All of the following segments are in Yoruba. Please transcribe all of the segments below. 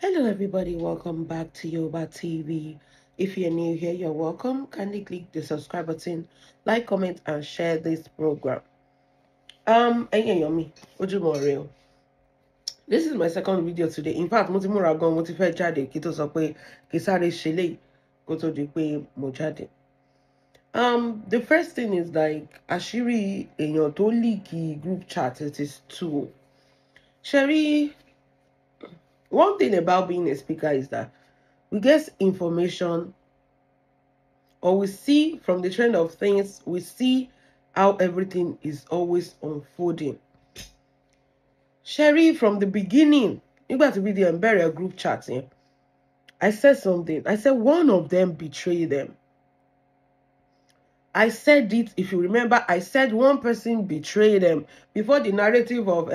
Hello everybody, welcome back to MOHBAD TV. If you're new here, you're welcome. Kindly click the subscribe button, like, comment, and share this program. Yomi, Ojúmọ́. This is my second video today. In fact, mo ti múra gan, mo ti fẹ́ jáde kí tó sọ pé kí sáré ṣe léyìí kó tó di pé mo jáde. The first thing is like àṣírí èèyàn tó leak group chat. It is true. Sherry, one thing about being a speaker is that we get information, or we see from the trend of things, we see how everything is always unfolding. Sherry, from the beginning, you got to be the embarrassed group chatting. I said something. I said one of them betrayed them. I said it, if you remember, I said one person betrayed them before the narrative of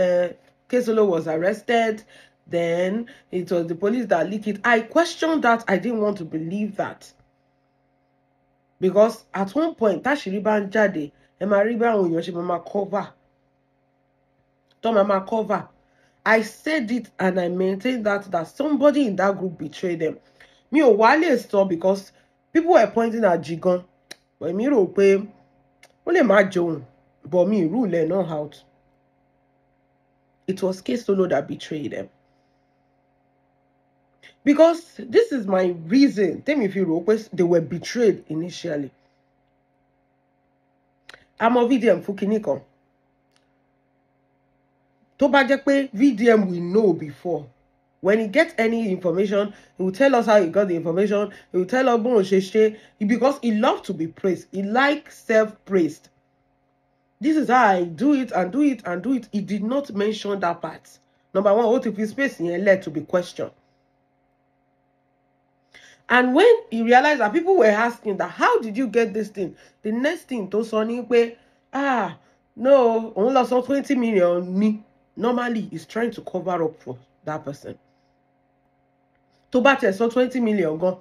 Ksolo was arrested. Then it was the police that leaked it. I questioned that. I didn't want to believe that. Because at one point, Tashiri Banjade, Emariba Onyoshi Mama cover. Mama cover. I said it and I maintained that somebody in that group betrayed them. Me o wale stop because people were pointing at Jigan. But me ro pe only ma joun. But me rule not out. It was Ksolo that betrayed them. Because this is my reason. Tell me if you request, they were betrayed initially. I'm a VDM Fukiniko. To bá jẹ́ pé VDM we know before. When he gets any information, he will tell us how he got the information. He will tell us because he loves to be praised. He likes self-praised. This is how I do it and do it and do it. He did not mention that part. Number one, what if his space led to be questioned? And when he realized that people were asking that, how did you get this thing? The next thing to Sonny, no, only lost 20 million. Me, normally, is trying to cover up for that person. To battle so 20 million gone.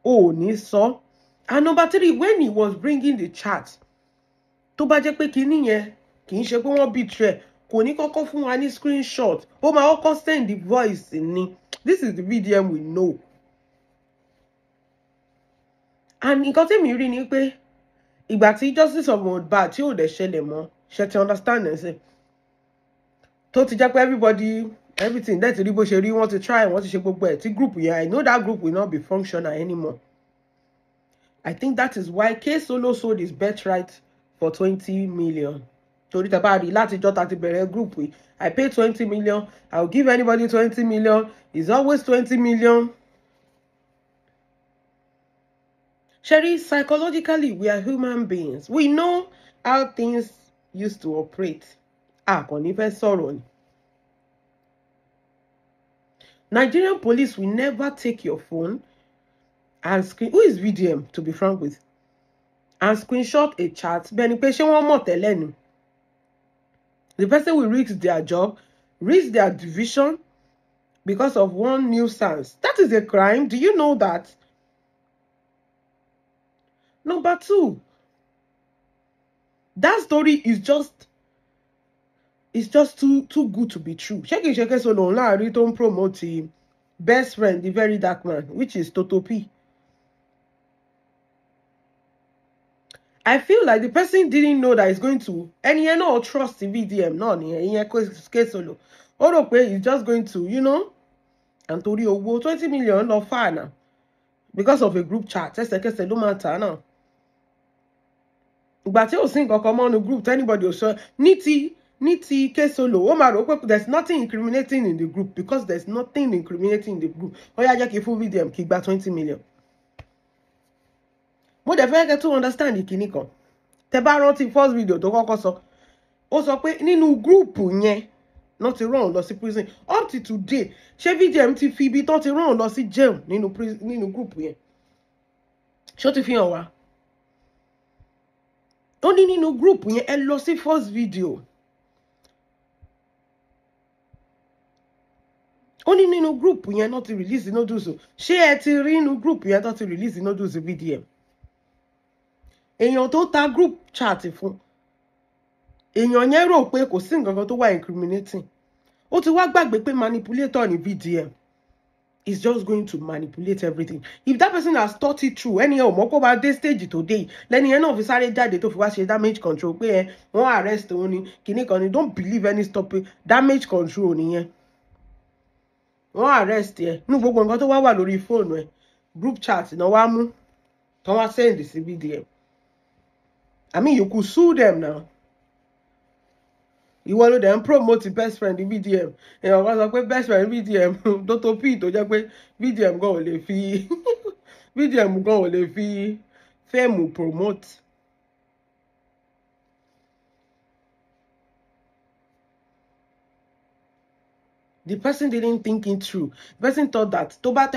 Oh, ni so. And number three, when he was bringing the chat, to battle pe kini yen, ki n se pe won betray, kò ní kọ́kọ́ fún wa ní screenshot. Ó máa kọ́kọ́ send the voice ni. This is the VDM we know. And nǹkan tí mi rí ni pé ìgbà tí justice of MOHBAD tí ò dẹ̀ ṣẹlẹ̀ mọ́, ṣe ti understand ẹ̀ sẹ́. Tó ti jẹ́ pé everything that rí bó ṣe rí, wọ́n ti try, wọ́n ti ṣe gbogbo ẹ̀ tí group yẹn, I know that group will not be functional anymore. I think that is why Ksolo sold his birthright for 20 million. Torí tẹ́ bá rí láti jọ́ tá ti bẹ̀rẹ̀ group yìí, I pay 20 million, I will give anybody 20 million, it's always 20 million. Sherry, psychologically, we are human beings. We know how things used to operate. Nigerian police will never take your phone and screen. Who is VDM, to be frank with? And screenshot a chat. The person will risk their job, risk their division because of one nuisance. That is a crime. Do you know that? Number two, that story is just too good to be true. Sheke so long don't promote him best friend, the very dark man, which is Totopi. I feel like the person didn't know that he's going to, and he no trust the VDM, no, he solo. He's just going to, you know, and to the 20 million of far now because of a group chat. That's like no matter now. But you think come on a group, anybody will show Niti Ksolo. There's nothing incriminating in the group because there's nothing incriminating in the group. Oh yeah, just a full video, kick back 20 million. Mo de fẹ́ get to understand the kini kan. Tẹ́ bá rántí first video tó kọ́kọ́ sọ. Ó sọ pé nínú group yẹn not ti rán lọ sí prison. Up to today, ṣé VDM ti fi ibi tán ti rán lọ sí jail nínú group yẹn. Ṣó ti fi hàn wá. Ó ní nínú group yẹn ẹ lọ sí first video. Ó ní nínú group yẹn not ti release the noodles. Ṣé ẹ ti rí nínú group yẹn not ti release the noodles VDM. Èèyàn tó ta group chat fún. Èèyàn yẹn rò pé kò sí nǹkan kan tó wà incriminating. Ó ti wá gbàgbé pé manipulator ní VDM. is just going to manipulate everything. If that person has thought it through, any moko ba this stage today, then you know if sáré jáde tó fi wá ṣe damage control pé wọ́n arrest òun ni kíní kan ni, don't believe any stopping damage control nìyẹn. Wọ́n arrest ẹ nínú gbogbo nǹkan tó wá wà lórí fóònù ẹ, group chat náà wá mú tán wá send sí VDM. I mean, you could sue them now. You want them promote the best friend in VDM. You know, what's up with best friend in VDM? Dr. P to just pé VDM go le fi VDM go le fi fame promote. The person didn't think it through. The person thought that tó bá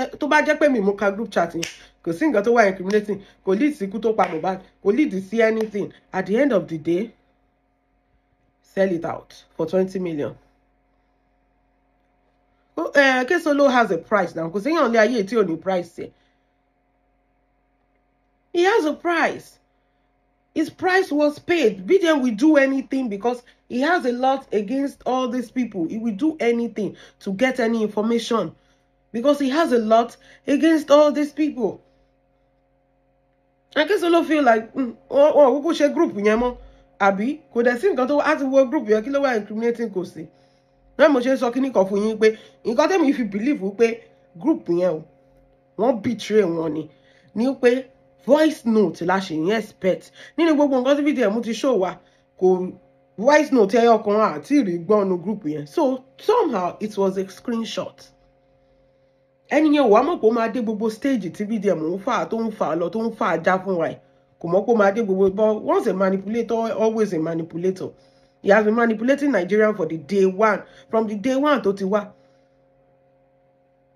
jẹ́ pé mi mo ka group chatting, kò sí nǹkan tó wà incriminating, kò lead sí ikú tó pa Mohbad, kò lead sí anything. At the end of the day, sell it out for 20 million. Ksolo has a price now. Because only a year the price. He has a price. His price was paid. VDM will do anything because he has a lot against all these people. He will do anything to get any information because he has a lot against all these people. And Ksolo feel like, we could share group with him. Abi, could I think to as a work group, you're killing incriminating Kosi. Now, I'm just talking about you, but you got them if you believe we pay group, won't betray one. New pay voice note, lashing, expect. Nino go got the video, multi show wa go voice note, tell your con till no group here. So somehow it was a screenshot. And you want to my debo stage, video, move far, don't far, Japan way. But once a manipulator, always a manipulator. He has been manipulating Nigerian for the day one. From the day one to Tiwa.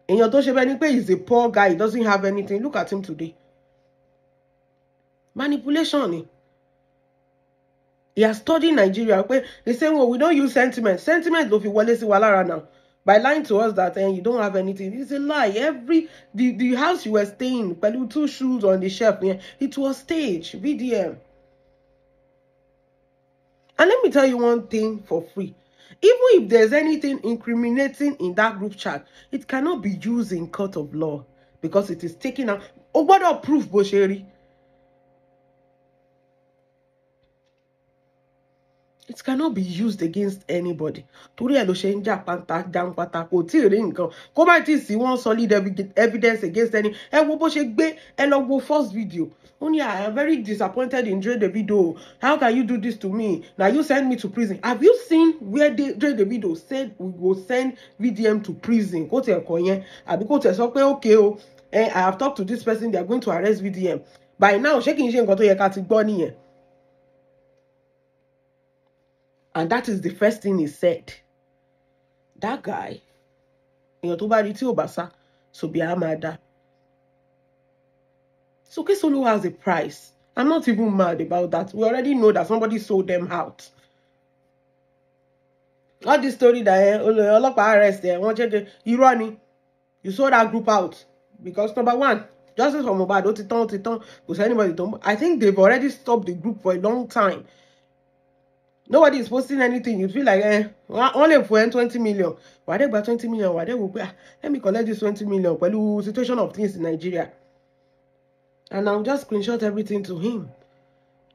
And your Toshebenike is a poor guy. He doesn't have anything. Look at him today. Manipulation. He has studied Nigeria. They say, well, we don't use sentiment. Sentiment don't feel walara now. By lying to us that you don't have anything. It's a lie. The house you were staying, with 2 shoes on the shelf, it was staged. VDM. And let me tell you one thing for free. Even if there's anything incriminating in that group chat, it cannot be used in court of law because it is taken out. Oh, what a proof, Bosheri? It cannot be used against anybody. Torí ẹ ló ṣe ń jà pátá down pátá kò tí ì rí nǹkan. Kó má tí sí one solid evidence against any. Ẹ wo bó ṣe gbé ẹ lọ wo first video. Only I am very disappointed in Dre Davido. How can you do this to me? Now you send me to prison. Have you seen where Dre Davido said we will send VDM to prison? Kó tẹ̀ kọ́ yẹn. Àbí kó tẹ̀ sọ pé okay I have talked to this person, they are going to arrest VDM. By now, ṣé kì í ṣe nǹkan tó yẹ ká ti gbọ́ nìyẹn. And that is the first thing he said. That guy, so be amada. So Ksolo has a price. I'm not even mad about that. We already know that somebody sold them out. All this story that arrest you sold that group out. Because number one, justice for MOHBAD, anybody. I think they've already stopped the group for a long time. Nobody is posting anything. You feel like only for 20 million. Why they buy 20 million? Why they will let me collect this 20 million? Well, situation of things in Nigeria. And I'll just screenshot everything to him.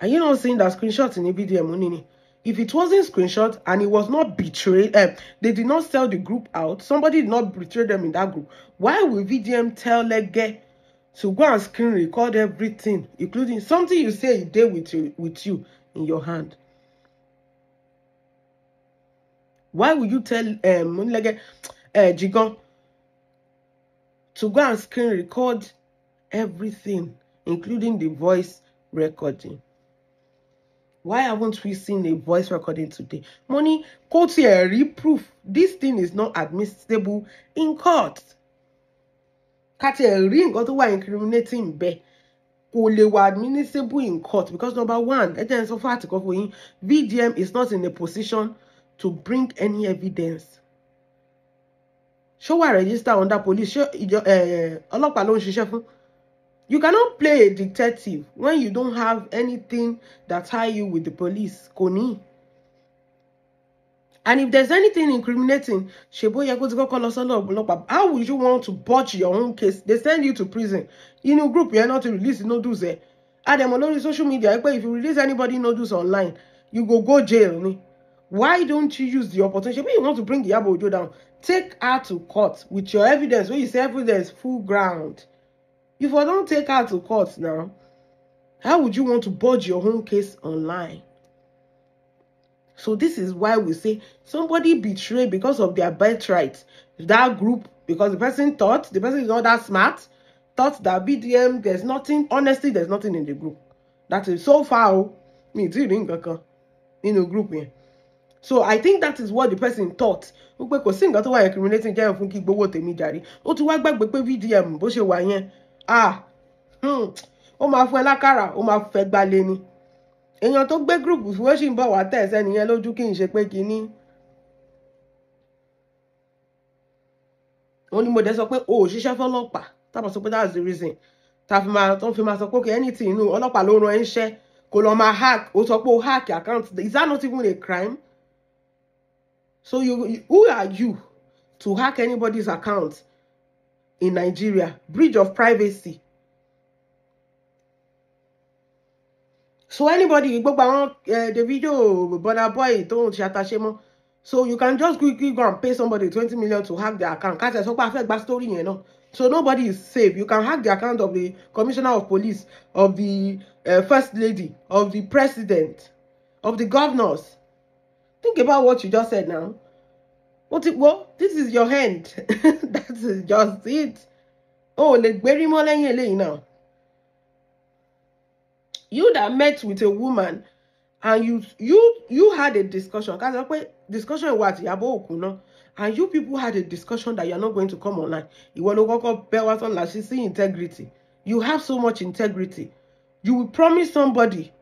Are you not seeing that screenshot in the video? If it wasn't screenshot and it was not betrayed, they did not sell the group out. Somebody did not betray them in that group. Why will VDM tell Lege to go and screen record everything, including something you say he did with you in your hand? Why would you tell Jigon to go and screen record everything, including the voice recording? Why haven't we seen a voice recording today? Money, quote here, reproof. This thing is not admissible in court. Kate ring got to incriminating be. Admissible in court because number one, VDM is not in a position to bring any evidence. Show a register under police. Show you cannot play a detective when you don't have anything that tie you with the police. Koni. And if there's anything incriminating, how would you want to botch your own case? They send you to prison. In a group, you're not to release no dues there. And them on social media, if you release anybody no dues online, you go jail. Why don't you use the opportunity? Maybe you want to bring IYABO Ojo down. Take her to court with your evidence. When you say evidence, full ground. If you don't take her to court now, how would you want to budge your own case online? So this is why we say somebody betrayed because of their birthright. That group, because the person is not that smart, thought that BDM, there's nothing, honestly, there's nothing in the group. That is so far, in a group here. So I think that is what the person thought. Incriminating VDM, èèyàn tó gbé group fún ó sì ń bọ̀ wá tẹ̀ sẹ́niyẹn lójú kí n ṣe pé kinní. Wọ́n ní mo dẹ̀ sọ pé o ò ṣiṣẹ́ fọ́lọ́pàá tábà sọ pé that's the reason tó fi máa sọ pé okay anything inú ọlọ́pàá ló ran ẹ́ iṣẹ́ kó lọ máa hack ó sọ pé o hack account, is that not even a crime? So who are you to hack anybody's account in Nigeria? Breach of privacy. So anybody, the video, Burna Boy, don't shemo. So you can just quickly go and pay somebody 20 million to hack their account. Story, you know. So nobody is safe. You can hack the account of the commissioner of police, of the first lady, of the president, of the governors. Think about what you just said now. Well, this is your hand. That is just it. Oh, like very more now. You that met with a woman and you had a discussion. Discussion what and you people had a discussion that you're not going to come online. You see integrity. You have so much integrity. You will promise somebody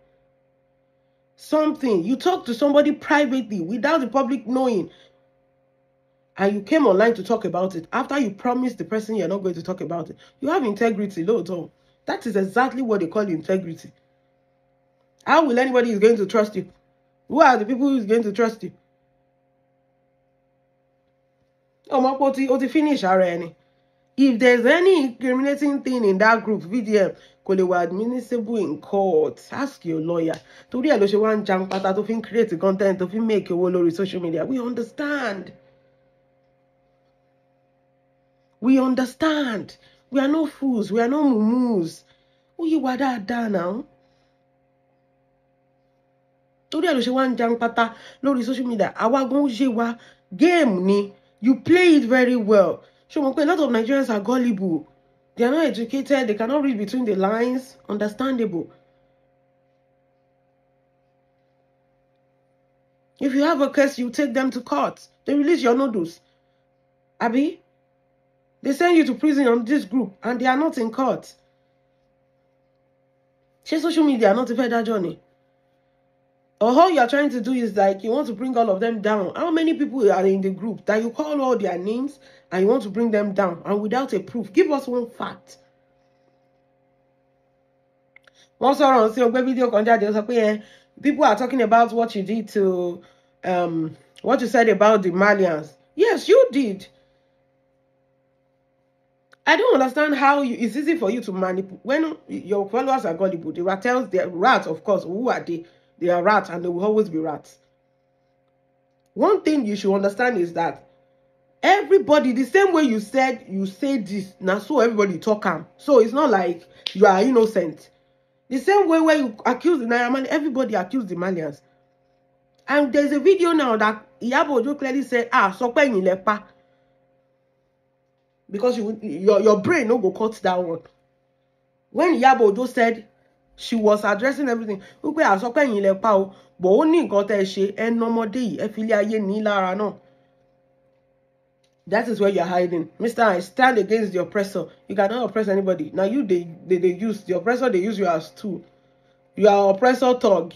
something. You talk to somebody privately without the public knowing. And you came online to talk about it. After you promised the person you're not going to talk about it. You have integrity, Lord. That is exactly what they call integrity. How will anybody is going to trust you? Who are the people who is going to trust you? Finish already. If there's any incriminating thing in that group, VDM, could they were admissible in court? Ask your lawyer. To the Aloshe one jump pata to create the content to make a wall social media. We understand. We understand. We are no fools. We are no mumus. Who you were that now? Torí ẹ ló ṣe wá ń jàng pátá lórí social media àwa gan ṣe wá game ni you play it very well. Ṣé mo pé a lot of Nigerians are gullible, they are not educated, they cannot read between the lines. Understandable. If you have a case, you take them to court, they release your noodles. Abi, they send you to prison on this group and they are not in court. Ṣé social media not a fair journey? Or all you are trying to do is like you want to bring all of them down. How many people are in the group that you call all their names and you want to bring them down and without a proof? Give us one fact. One sọ̀rọ̀ sí ọgbẹ́ video kan jáde sọ pé people are talking about what you did to what you said about the Malians. Yes, you did. I don't understand how it's easy for you to manipulate when your followers are gullible. The rattles, the rats, of course. Who are they? They are rats and they will always be rats. One thing you should understand is that everybody, the same way you said you say this, now so everybody talk am. So it's not like you are innocent. The same way where you accuse the Nigerian, everybody accuse the Malians. And there's a video now that IYABO Ojo clearly said, so pe yin lepa. Because your brain no go cut that one. When IYABO Ojo said she was addressing everything, but that is where you're hiding. Mr. I stand against the oppressor. You cannot oppress anybody. Now you they use the oppressor, they use you as tool. You are oppressor thug.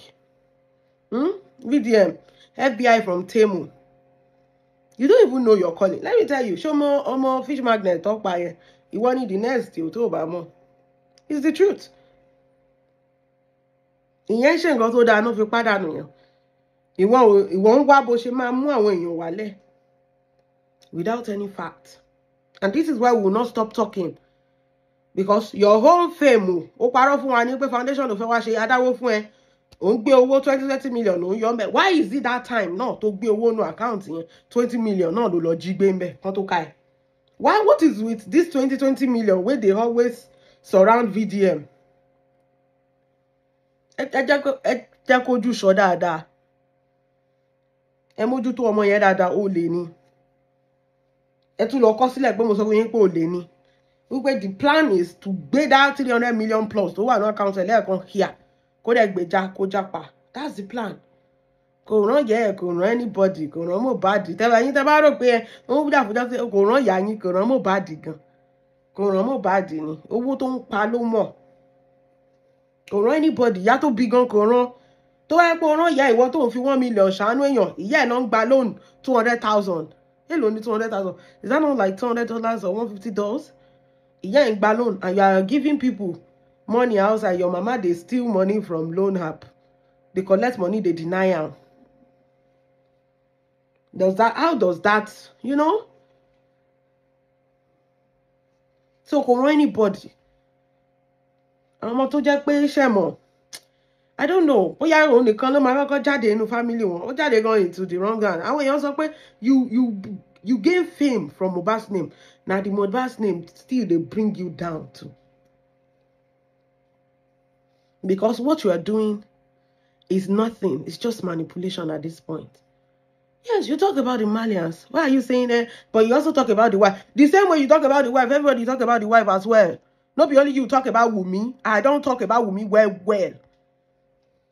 VDM, FBI from Temu. You don't even know your calling. Let me tell you, show more fish magnet talk by it. You want it the next till Obama. It's the truth. Ìyẹn ṣe nǹkan tó dáa ló fi pàdánù yẹn. ìwọ ń wá bó ṣe máa mú àwọn èèyàn wálẹ̀ without any fact. And this is why we will not stop talking. Because your whole fame, ó parọ́ fún wa ní pé foundation ló fẹ́ wá ṣe adáwó fún ẹ. Ó ń gbé owó 20 million ó ń yọ ńbẹ̀. Why is it that time náà tó gbé owó no account yẹn 20 million náà ló lọ jí gbé ńbẹ̀ kan tó ká ẹ? Why, what is with this 20 million where they always surround VDM? Ẹ jẹ́ kójú sọ dáadáa. Ẹ mójútó ọmọ yẹn dáadáa, ó lè ní. Ẹ tún lọ kọ sílẹ̀ pé mo sọ fún yín pé ó lè ní. Wípé the plan is to gbé that 300 million plus tó wà ní account ẹ̀ lẹ́ẹ̀kan here. Kó dẹ̀ gbèjà kó jápa. That's the plan. Kò rán yẹ, kò rán anybody, kò rán MOHBAD. Tẹ́lẹ̀ yín tẹ́ bá rò pé wọ́n gbúdà fún jọ́sí, kò rán ìyá yín, kò rán MOHBAD gan. Kò rán MOHBAD ni. Owó tó ń pa ló mọ̀. Kò rán anybody. Ìyá tó bí gan kò rán. Tó wáyé pé ó rán ìyá ìwọ tó ń fi 1 million ṣàánú èèyàn. Ìyá ẹ̀ ló ń gba loan 200,000. Hello, only 200,000. Is that not like $200 or $150? Ìyá ẹ̀ ń gba loan and you are giving people money outside. Your mama, they steal money from loan app. They collect money, they deny am. How does that, you know? So kò rán anybody. Ọmọ tó jẹ́ pé ṣe mọ̀. I don't know. Bóyá òun nìkan ló máa kọ́kọ́ jáde nínú family wọn. Ó jáde gan into the wrong hand. Àwọn èèyàn sọ pé you gain fame from MOHBAD's name. Now the MOHBAD's name still they bring you down too. Because what you are doing is nothing. It's just manipulation at this point. Yes, you talk about the Malians. Why are you saying that? But you also talk about the wife. The same way you talk about the wife, everybody talk about the wife as well. Not be only you talk about Wumi. I don't talk about Wumi well.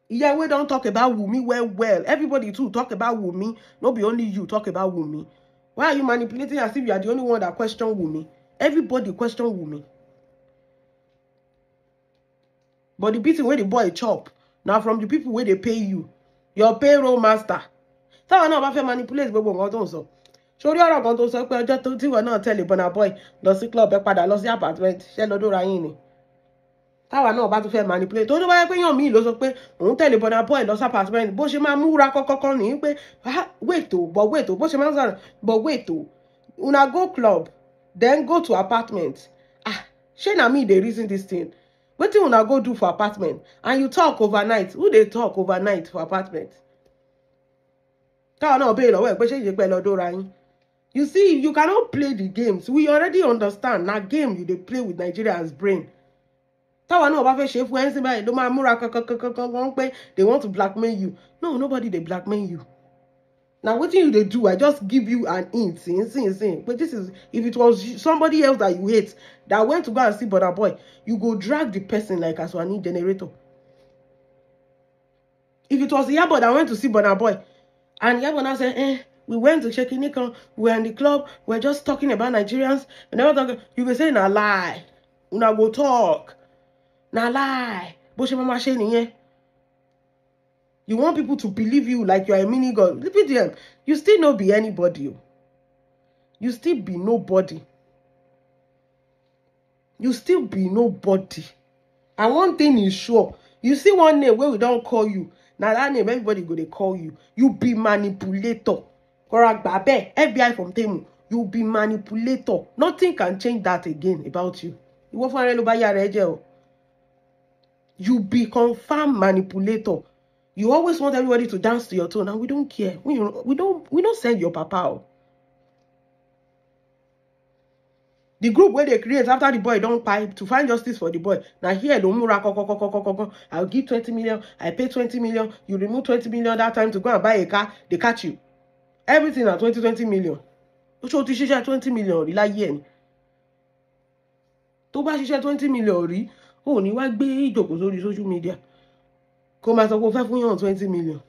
Yeah, we don't talk about Wumi well. Everybody too talk about Wumi. Not be only you talk about Wumi. Why are you manipulating as if you are the only one that question Wumi? Everybody question Wumi. But the beating where the boy chop, now from the people where they pay you, your payroll master. Táwọn náà bá fẹ́ manipulate gbogbo nǹkan tó ń sọ. Sórí ọ̀rọ̀ kan tó sọ pé ọjọ́ tó tíwọ náà tẹ̀lé Burna Boy lọ sí club ẹ padà lọ sí apartment ṣẹ́ lọ́dún ra yín ni. Táwọn náà bá tún fẹ́ manipulate. Tó ní báyẹ̀ pé yàn mí ló sọ pé òun tẹ̀lé Burna Boy lọ sí apartment bó ṣe máa múra kọ́kọ́kọ́ ní pé wait o, but wait o, bó ṣe máa ń sọ̀rọ̀ but wait o. Una go club then go to apartment. Ṣé na me dey reason this thing? Wetin una go do for apartment and you talk overnight. Who dey talk overnight for apartment? Táwọn náà béèrè lọ́wọ́ ẹ̀ pé ṣé ìyẹn pẹ́ lọ́dún ra yín. You see, you cannot play the games. We already understand. Now game you dey play with Nigeria's brain. Táwọn náà bá fẹ́ ṣe fún ẹnsìn báyìí ló máa múra kankan pé they want to blackmail you. No, nobody dey blackmail you. Now wetin you dey do? I just give you an hint. See. But this is, if it was somebody else that you hate that went to go and see Burna Boy, you go drag the person like Aswani generator. If it was IYABO that went to see Burna Boy, and IYABO now said, we went to Shekinikon, we were in the club, we're just talking about Nigerians, and everything, you will say, na lie. Una go talk. Na lie. You want people to believe you like you are a mini god. Look at them. You still not be anybody. You still be nobody. You still be nobody. And one thing is sure. You see one name where we don't call you. Now that name, everybody go they call you. You be manipulator. Correct, babe. FBI from Temu. You be manipulator. Nothing can change that again about you. You be confirmed manipulator. You always want everybody to dance to your tone, and we don't care. We don't send your papa out. The group where they create after the boy don't pipe to find justice for the boy. Now here, I'll give 20 million. I pay 20 million. You remove 20 million that time to go and buy a car. They catch you. Everything at 20 million. So to share 20 million, like yen. To buy share 20 million, oh, ni wa gbe ijoko sórí social media. Kó máa sọ pé ó fẹ́ fún yàn 20 million.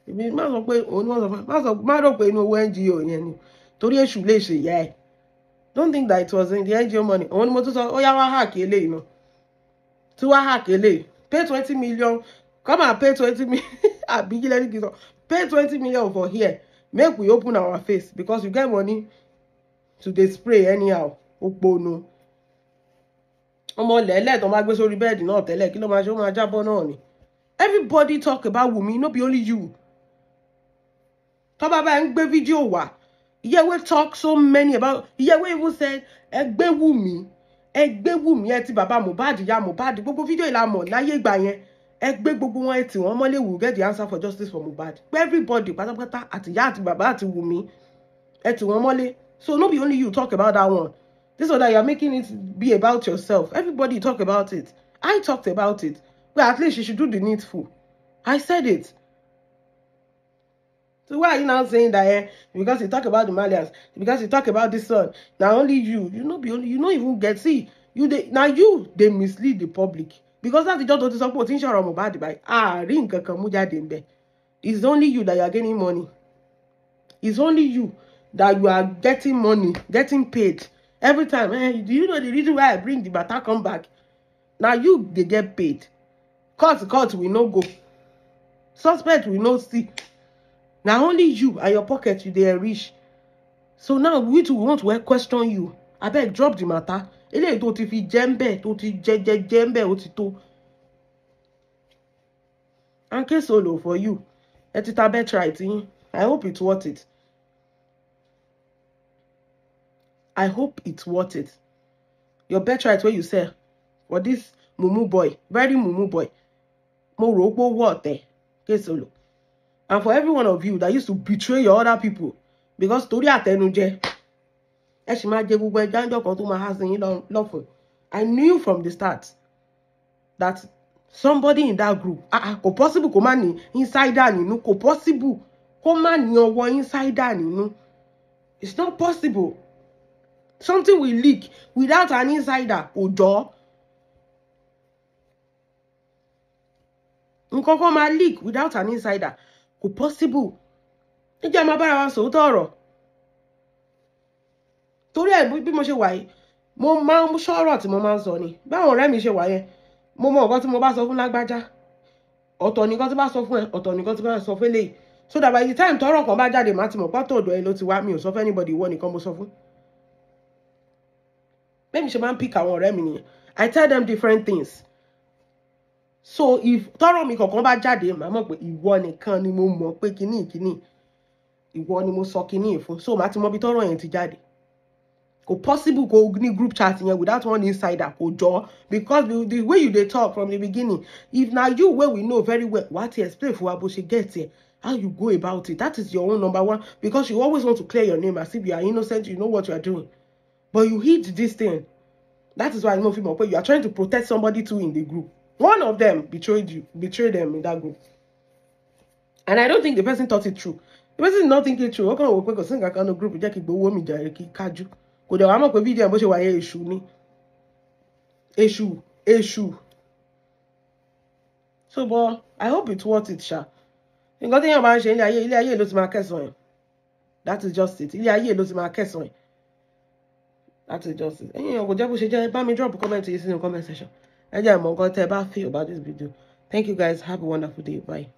Èmi má sọ pé òun má rò pé inú owó NGO yẹn ni. Torí èṣù lè ṣe ìyá ẹ̀. Don't think that it was in the NGO money. Òun ni mo tún sọ, ó yá wá hack eléyìí náà. Tí wá hack eléyìí. Pay 20 million. Come and pay 20 million. Pay 20 million for here. Make we open our face because you get money to dey spray anyhow. Òpònú. Ọmọ lẹ́lẹ̀ tó máa gbé sórí bẹ́ẹ̀dì náà tẹ́lẹ̀ kí ló máa ṣe ó máa jábọ́ náà ni. Everybody talk about Wumi, not be only you. tó bá bá ń gbé video wá. Iyewe talk so many about, Iyewe even said, Egbe Wumi, eti baba Mohbad, ya Mohbad, gbogbo video ìlà mọ̀ láyé ìgbà yẹn. Egbe gbogbo wọn eti wọn mọ́lé will get the answer for justice for Mohbad. Everybody, pátápátá, àti ìyá àti bàbá àti Wumi, eti wọn mọ́lé. So no be only you talk about that one. This one that you're making it be about yourself. Everybody talk about it. I talked about it. Well, at least you should do the needful. I said it. So why are you now saying that because you talk about the Malians, because you talk about this son, now only you don't even get, see, now you they mislead the public. Because that's just what is supposed to show Mohbad by ring kankan. It's only you that you are getting money. It's only you that you are getting money, getting paid. Every time, do you know the reason why I bring the matter come back? Now you they get paid. Court will not go. Suspect will not see. Now only you and your pocket you they are rich. So now we too want to question you. I beg drop the matter. Ele to ti fi jembe, to ti jembe otito. And Ksolo for you. Etita bet right. I hope it's worth it. I hope it's worth it. Your bet right where you say for this mumu boy, very mumu boy. Mo robo what there. Ksolo. And for every one of you that used to betray your other people, because story atenuje, I knew from the start that somebody in that group, ko possible ko mani insider ninu, ko possible ko mani owo insider ninu. It's not possible. Something will leak without an insider. Ojo. Nkoko ma leak without an insider. Kò possible. Ìjà máa bára wa sòótọ́ ọ̀rọ̀. Torí ẹ̀ bí mo ṣe wà yìí, mo máa ń sọ̀rọ̀ tí mo máa ń sọ ni. Báwọn ọ̀rẹ́ mi ṣe wà yẹn, mo mọ nǹkan tí mo bá sọ fún lágbájá. Ọ̀tọ̀ nìkan tí bá sọ fún ẹ, ọ̀tọ̀ nìkan tí bá sọ fún eléyìí. So that by the time tọ́rọ̀ kan bá jáde, màá ti mọ̀ pátó ọ̀dọ̀ ẹ ló ti wá, mi ò sọ fún anybody, ìwọ nìkan mo sọ fún. Bẹ́ẹ̀ mi ṣe máa ń pick àwọn ọ̀rẹ́ mi nìyẹn. I tell them different things. So if tọ́rọ̀ mi kankan bá jáde, màá mọ̀ pé ìwọ nìkan ni mo mọ̀ pé kíní ìwọ ni mo sọ kíní fún. So màá ti mọ̀ bí tọ́rọ̀ yẹn ti jáde. Kò possible kò ní group chat yẹn without one insider kò jọ, because the way you dey talk from the beginning, if na you wey we know very well, what you explain for wa bó ṣe get here, how you go about it, that is your own number one, because you always want to clear your name as if you are innocent, you know what you are doing, but you hid this thing. That is why I know you are trying to protect somebody too in the group. One of them betrayed them in that group. And I don't think the person thought it true. The person did not think it true. Okay, we'll sing a kind of group, Jackie Bowomi Jareki Kaju. Could the Amako video and Boshe Waye issue ni? Issue. So, but I hope it's worth it, Sha. You got in about Ilya lose my kesson. That is just it. Ilya lose my kesson. That is just it. And you know, drop a comment in the comment section. I just want to feel about this video. Thank you guys. Have a wonderful day. Bye.